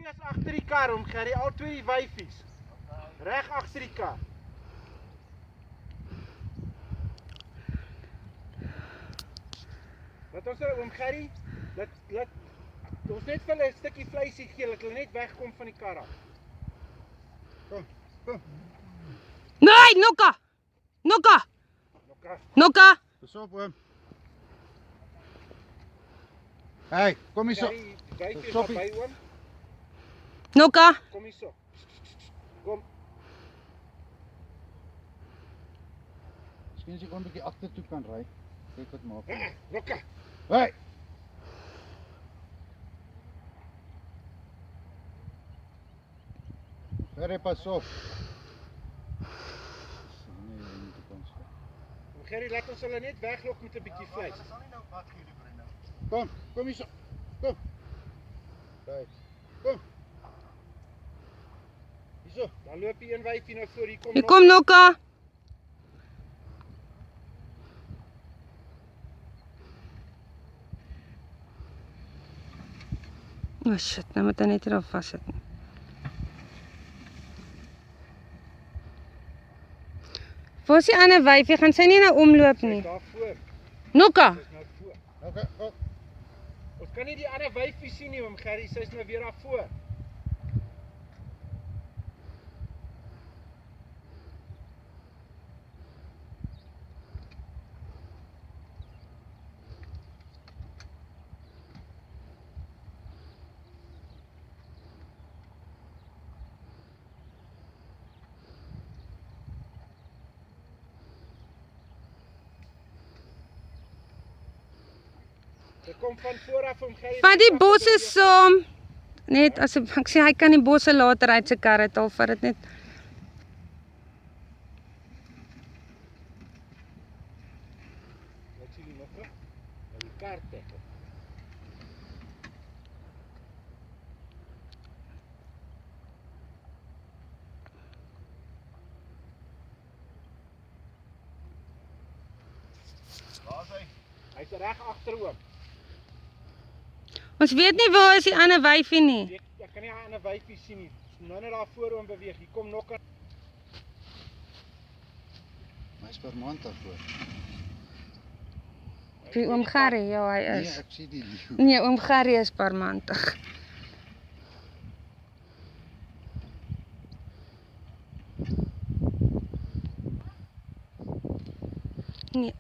is agter die kar om Gerry, al twee die wyfies. Reg agter die kar. Wat ons oom Gerry, laat ons net vir hulle 'n stukkie vleisie gee, dat hulle net wegkom van die kar af. Kom. Nee, Nokka! Nokka! Nokka! Pas op oom. Hey, kom hier so. Gerry, die wyfies is by oom. Nokka! Kom hier so. Kom. Miskien as jy gewoon 'n bietjie agtertoe kan ry. Kyk wat maak. Nokka. Hey. Gerry, pas op. Gerry, laat ons hulle net weglok met 'n bietjie vleis. Kom hier so. Kom. Kijk. Kom. Hierso, dan loop die een wyfie nou voor, hier kom Hier kom Nokka! Oh shit, nou moet hy net hier op vassit. Waar is die ander wyfie? Gaan sy nie nou omloop nie? daar voor. Nokka! Sy's nou voor. Okay, kom. Ons kan nie die ander wyfie sien nie, oom Gerry, sy's nou weer daar voor. Sy kom van voor af om Gerry. Vat die bosse saam. Net as ek sê hy kan die bosse later uit sy kar uit al, vat dit net. Wat sien jy nog? By die kaarte. Waar is hy? Hy's reg agter oom. Ons weet nie waar is die ander wyfie nie. Ek kan nie 'n ander wyfie sien nie. Nou net daar voor oom beweeg. Hier kom nog 'n Hy's permanent daarvoor. Die oom Gerry, ja hy Nee, is. ek sien die leeu. Nee, oom Gerry is parmantig. Nee.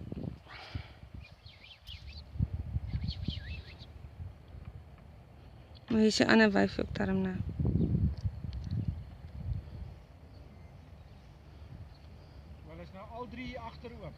Maar hier is die ander wyfie ook daarom nou. Wel is nou al drie hier agter oom.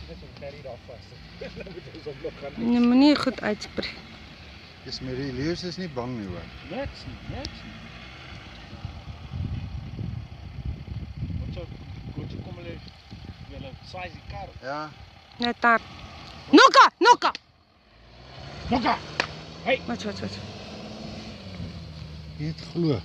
Dis om Gerry daar vas. Nou moet ons hom nog gaan. Nee, moenie goed uitspreek. Dis my leeu's is nie bang nie hoor. Niks nie. Wat jy kom hulle size die kar. Ja. Net daar. Nokka, Nokka. Nokka. Hey. Wat. Jy het glo.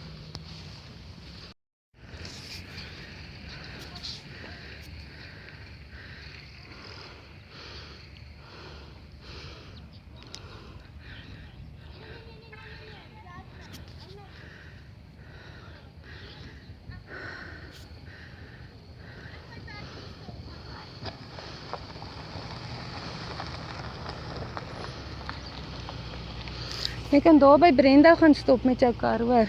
Jy kan daar by Brenda gaan stop met jou kar, hoor.